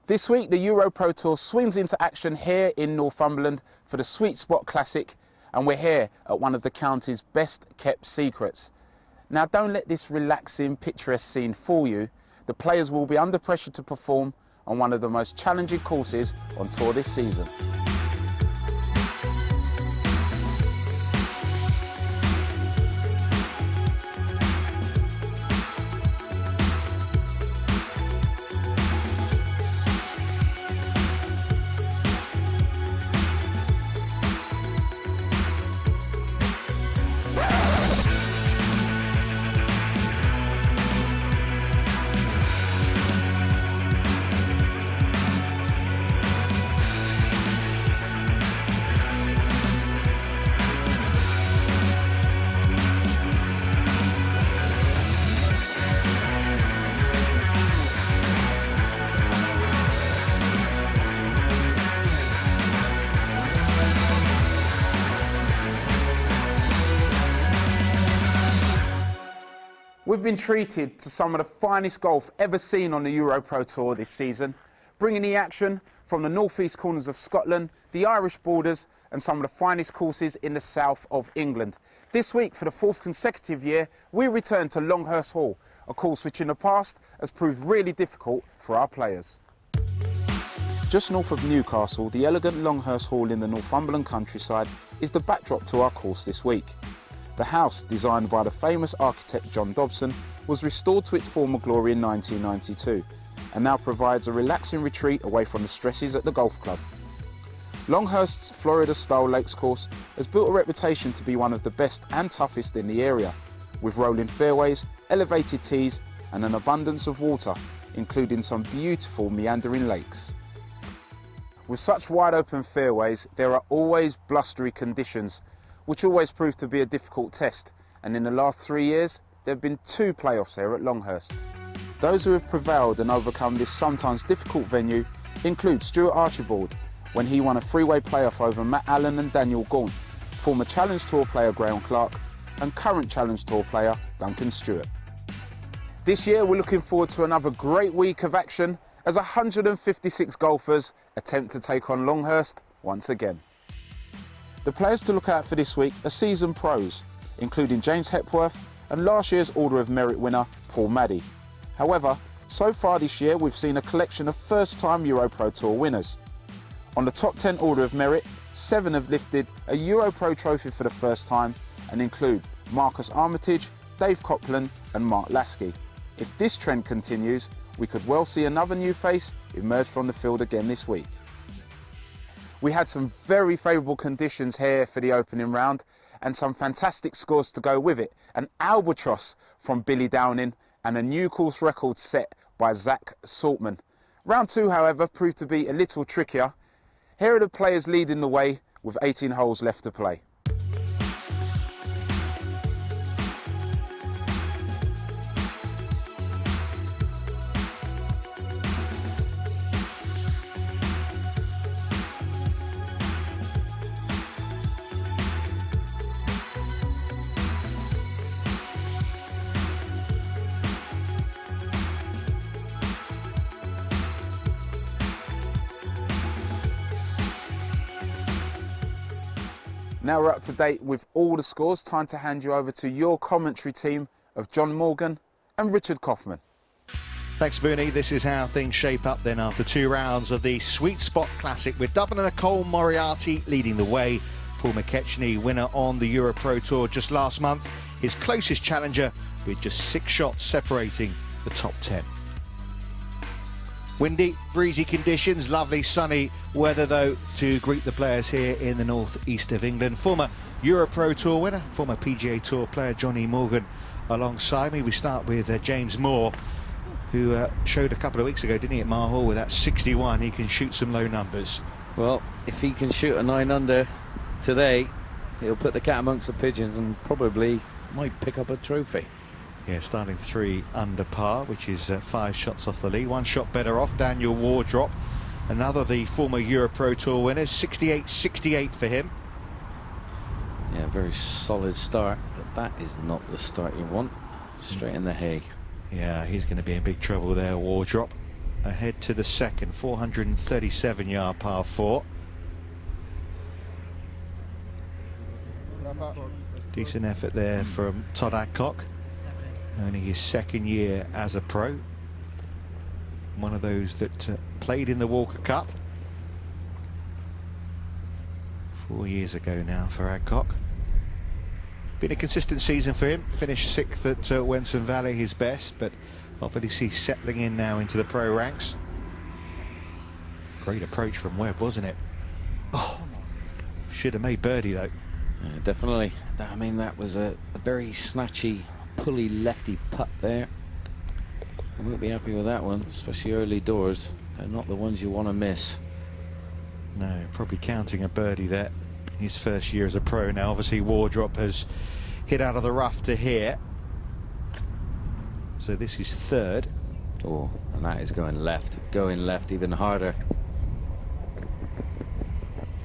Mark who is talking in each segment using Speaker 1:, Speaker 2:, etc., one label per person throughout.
Speaker 1: This week, the EuroPro Tour swings into action here in Northumberland for the Sweetspot Classic, and we're here at one of the county's best kept secrets. Now, don't let this relaxing, picturesque scene fool you. The players will be under pressure to perform on one of the most challenging courses on tour this season. We've been treated to some of the finest golf ever seen on the EuroPro Tour this season, bringing the action from the northeast corners of Scotland, the Irish borders and some of the finest courses in the south of England. This week, for the fourth consecutive year, we return to Longhirst Hall, a course which in the past has proved really difficult for our players. Just north of Newcastle, the elegant Longhirst Hall in the Northumberland countryside is the backdrop to our course this week. The house, designed by the famous architect John Dobson, was restored to its former glory in 1992 and now provides a relaxing retreat away from the stresses at the golf club. Longhirst's Florida-style lakes course has built a reputation to be one of the best and toughest in the area, with rolling fairways, elevated tees and an abundance of water, including some beautiful meandering lakes. With such wide open fairways, there are always blustery conditions, which always proved to be a difficult test, and in the last 3 years there have been 2 playoffs here at Longhirst. Those who have prevailed and overcome this sometimes difficult venue include Stuart Archibald, when he won a three-way playoff over Matt Allen and Daniel Gaunt, former Challenge Tour player Graham Clark and current Challenge Tour player Duncan Stewart. This year we're looking forward to another great week of action as 156 golfers attempt to take on Longhirst once again. The players to look out for this week are seasoned pros, including James Hepworth and last year's Order of Merit winner Paul Maddy. However, so far this year we've seen a collection of first-time EuroPro Tour winners. On the top 10 Order of Merit, 7 have lifted a EuroPro trophy for the first time and include Marcus Armitage, Dave Copland and Mark Lasky. If this trend continues, we could well see another new face emerge from the field again this week. We had some very favourable conditions here for the opening round and some fantastic scores to go with it. An albatross from Billy Downing and a new course record set by Zach Saltman. Round 2, however, proved to be a little trickier. Here are the players leading the way with 18 holes left to play. Now we're up to date with all the scores. Time to hand you over to your commentary team of John Morgan and Richard Kaufman.
Speaker 2: Thanks, Booney. This is how things shape up then after 2 rounds of the Sweetspot Classic, with Dubliner Cole Moriarty leading the way. Paul McKechnie, winner on the EuroPro Tour just last month, his closest challenger, with just 6 shots separating the top 10. Windy, breezy conditions, lovely sunny weather though to greet the players here in the northeast of England. Former EuroPro Tour winner, former PGA Tour player Johnny Morgan alongside me. We start with James Moore, who showed a couple of weeks ago, didn't he, at Mar Hall with that 61. He can shoot some low numbers.
Speaker 3: Well, if he can shoot a 9 under today, he'll put the cat amongst the pigeons and probably might pick up a trophy.
Speaker 2: Yeah, starting 3 under par, which is 5 shots off the lead. 1 shot better off Daniel Wardrop, another the former EuroPro Tour winner. 68-68 for him.
Speaker 3: Yeah, very solid start, but that is not the start you want. Straight in the hay.
Speaker 2: Yeah, he's going to be in big trouble there, Wardrop. ahead to the second, 437-yard par 4. Decent effort there from Todd Adcock. Only his second year as a pro. One of those that played in the Walker Cup 4 years ago now for Adcock. Been a consistent season for him. Finished 6th at Wenson Valley, his best, but obviously settling in now into the pro ranks. Great approach from Webb, wasn't it? Oh, should have made birdie though.
Speaker 3: Yeah, definitely. I mean, that was a very snatchy, pulley lefty putt there. I won't be happy with that one, especially early doors. They're not the ones you want to miss.
Speaker 2: No, probably counting a birdie there. His first year as a pro now. Obviously, Wardrop has hit out of the rough to here. So this is third.
Speaker 3: Oh, and that is going left even harder.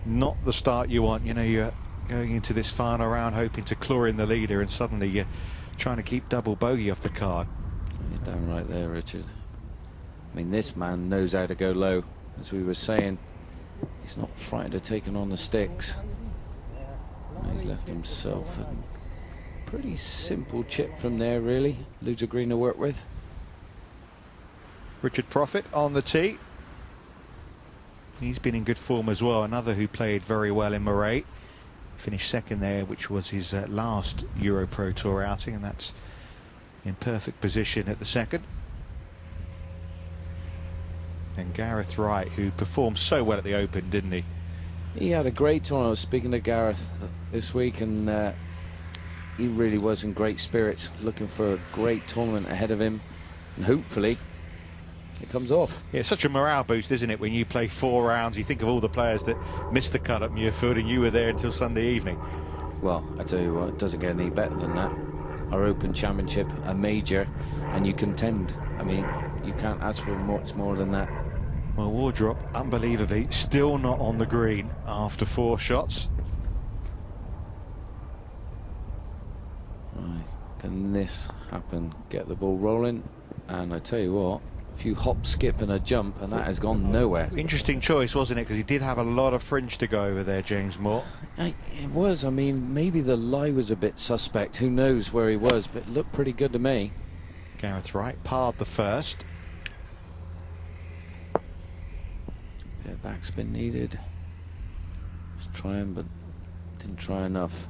Speaker 2: Not the start you want. You know, you're going into this final round hoping to claw in the leader, and suddenly you're trying to keep double bogey off the card.
Speaker 3: You're damn right there, Richard. I mean, this man knows how to go low. As we were saying, he's not frightened of taking on the sticks. He's left himself a pretty simple chip from there, really. Loser green to work with.
Speaker 2: Richard Profit on the tee. He's been in good form as well. Another who played very well in Moray. Finished second there, which was his last EuroPro Tour outing, and that's in perfect position at the second. And Gareth Wright, who performed so well at the Open, didn't he?
Speaker 3: He had a great tournament. I was speaking to Gareth this week, and he really was in great spirits, looking for a great tournament ahead of him, and hopefully it comes off.
Speaker 2: Yeah, it's such a morale boost, isn't it, when you play 4 rounds? You think of all the players that missed the cut at Muirfield, and you were there until Sunday evening.
Speaker 3: Well, I tell you what, it doesn't get any better than that. Our Open Championship, a major, and you contend. I mean, you can't ask for much more than that.
Speaker 2: Well, Wardrop, unbelievably, still not on the green after 4 shots.
Speaker 3: Right, can this happen? Get the ball rolling, and I tell you what, a few hop, skip and a jump, and that has gone nowhere.
Speaker 2: Interesting choice, wasn't it? Because he did have a lot of fringe to go over there, James Moore.
Speaker 3: It was. I mean, maybe the lie was a bit suspect. Who knows where he was, but it looked pretty good to me.
Speaker 2: Gareth Wright parred the first.
Speaker 3: Bit of backspin needed. Was trying, but didn't try enough.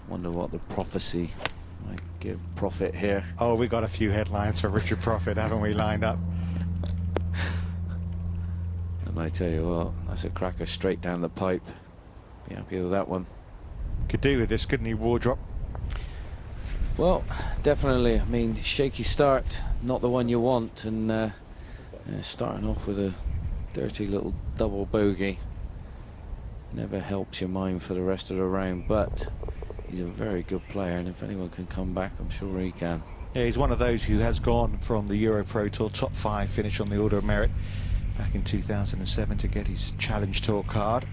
Speaker 3: Wonder what the prophecy might give Profit here.
Speaker 2: Oh, we got a few headlines for Richard Profit, haven't we, lined up?
Speaker 3: And I tell you what, that's a cracker straight down the pipe. Be happy with that one.
Speaker 2: Could do with this, couldn't he, Wardrop?
Speaker 3: Well, definitely. I mean, shaky start, not the one you want, and starting off with a dirty little double bogey never helps your mind for the rest of the round, but he's a very good player, and if anyone can come back, I'm sure he can.
Speaker 2: Yeah, he's one of those who has gone from the EuroPro Tour top 5 finish on the Order of Merit back in 2007 to get his Challenge Tour card,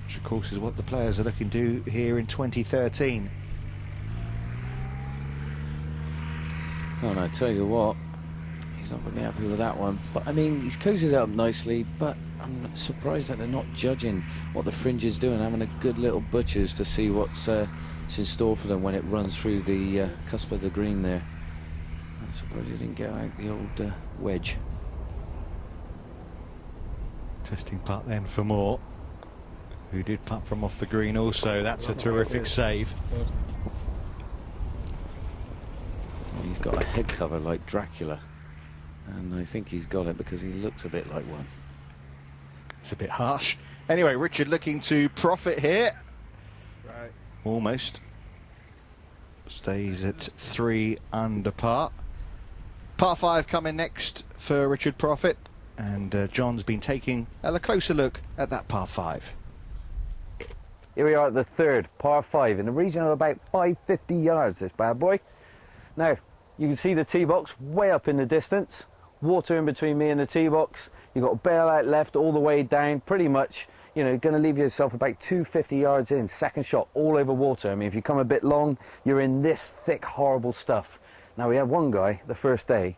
Speaker 2: which of course is what the players are looking to do here in 2013.
Speaker 3: And I tell you what, he's not going to be happy with that one. But I mean, he's cozied it up nicely, but I'm surprised that they're not judging what the fringe is doing, having a good little butchers to see what's in store for them when it runs through the cusp of the green there. I'm surprised he didn't get out the old wedge.
Speaker 2: Testing putt then for Moore, who did putt from off the green also. That's a terrific save.
Speaker 3: He's got a head cover like Dracula, and I think he's got it because he looks a bit like one.
Speaker 2: It's a bit harsh. Anyway, Richard looking to profit here.
Speaker 1: Right.
Speaker 2: Almost. Stays at 3 under par. Par 5 coming next for Richard Profit, and John's been taking a closer look at that par 5.
Speaker 4: Here we are at the third, par 5, in the region of about 550 yards, this bad boy. Now, you can see the tee box way up in the distance, water in between me and the tee box. You've got a bailout left all the way down, pretty much, you know, going to leave yourself about 250 yards in, second shot, all over water. I mean, if you come a bit long, you're in this thick, horrible stuff. Now, we had one guy, the first day,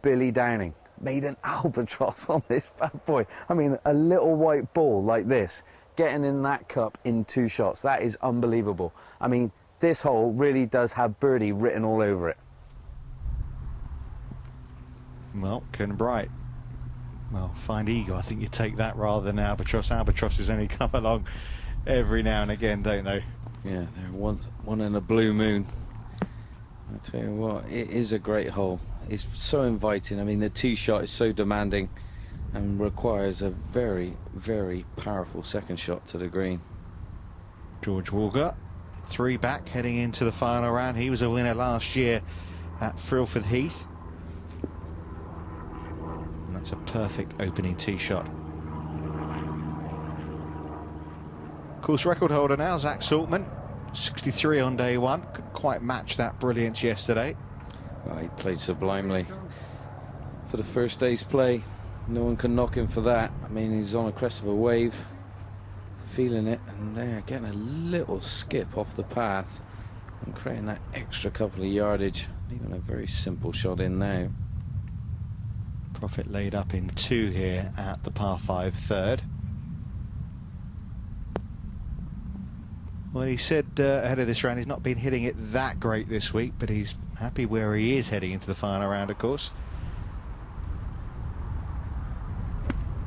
Speaker 4: Billy Downing, made an albatross on this bad boy. I mean, a little white ball like this, getting in that cup in 2 shots. That is unbelievable. I mean, this hole really does have birdie written all over it.
Speaker 2: Well, Ken Bright. Well, find eagle. I think you take that rather than albatross. Albatrosses only come along every now and again, don't they?
Speaker 3: Yeah, they're one in a blue moon. I tell you what, it is a great hole. It's so inviting. I mean, the tee shot is so demanding and requires a very, very powerful second shot to the green.
Speaker 2: George Walker, 3 back, heading into the final round. He was a winner last year at Frilford Heath. And that's a perfect opening tee shot. Course record holder now, Zach Saltman, 63 on day 1. Couldn't quite match that brilliance yesterday.
Speaker 3: Well, he played sublimely for the first day's play. No one can knock him for that. I mean, he's on a crest of a wave, feeling it, and they're getting a little skip off the path and creating that extra couple of yardage. Even a very simple shot in now.
Speaker 2: Profit laid up in 2 here at the par 5 third. Well, he said ahead of this round he's not been hitting it that great this week, but he's happy where he is heading into the final round, of course.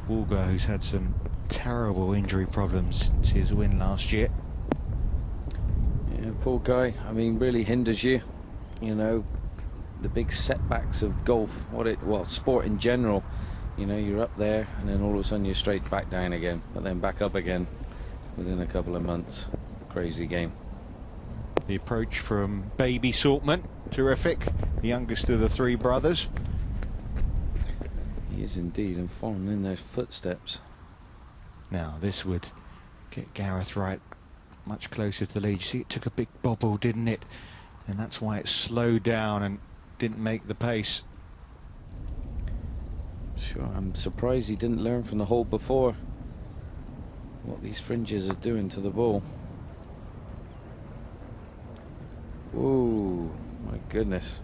Speaker 2: Walker, who's had some terrible injury problems since his win last year.
Speaker 3: Yeah, poor guy. I mean, really hinders you. You know, the big setbacks of golf, well, sport in general. You know, you're up there and then all of a sudden you're straight back down again, but then back up again within a couple of months. Crazy game.
Speaker 2: The approach from baby Saltman, terrific. The youngest of the 3 brothers.
Speaker 3: He is indeed, and following in those footsteps.
Speaker 2: Now this would get Gareth Wright much closer to the lead. You see, it took a big bobble, didn't it? And that's why it slowed down and didn't make the pace.
Speaker 3: Sure, I'm surprised he didn't learn from the hole before what these fringes are doing to the ball. Ooh, my goodness.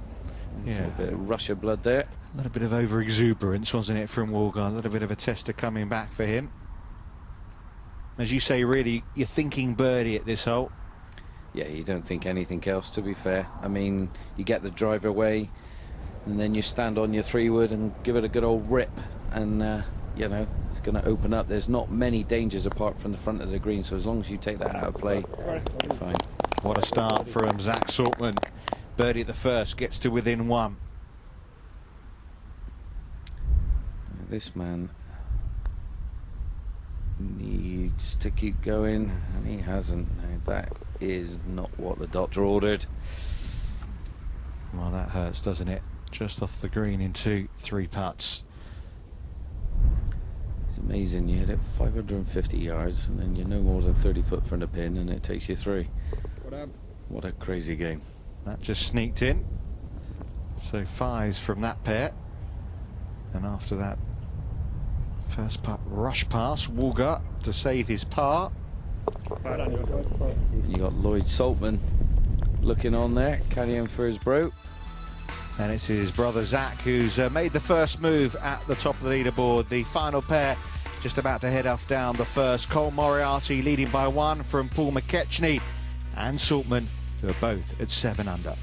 Speaker 2: Yeah.
Speaker 3: A bit of rush of blood there.
Speaker 2: A little bit of over-exuberance, wasn't it, from Walker? A little bit of a tester coming back for him. As you say, really, you're thinking birdie at this hole.
Speaker 3: Yeah, you don't think anything else, to be fair. I mean, you get the driver away, and then you stand on your 3-wood and give it a good old rip, and, you know, it's going to open up. There's not many dangers apart from the front of the green, so as long as you take that out of play, you're fine.
Speaker 2: What a start from Zach Saltman. Birdie at the first, gets to within 1.
Speaker 3: This man needs to keep going, and he hasn't. Now, that is not what the doctor ordered.
Speaker 2: Well, that hurts, doesn't it? Just off the green in 2-3 putts.
Speaker 3: It's amazing. You hit it 550 yards, and then you're no more than 30 foot from the pin, and it takes you 3. What a crazy game.
Speaker 2: That just sneaked in. So 5s from that pair. And after that first putt rush pass, Walker to save his par.
Speaker 3: And you got Lloyd Saltman looking on there, caddying for his bro.
Speaker 2: And it's his brother Zach who's made the first move at the top of the leaderboard. The final pair just about to head off down the first. Cole Moriarty leading by 1 from Paul McKechnie and Saltman, who are both at 7 under.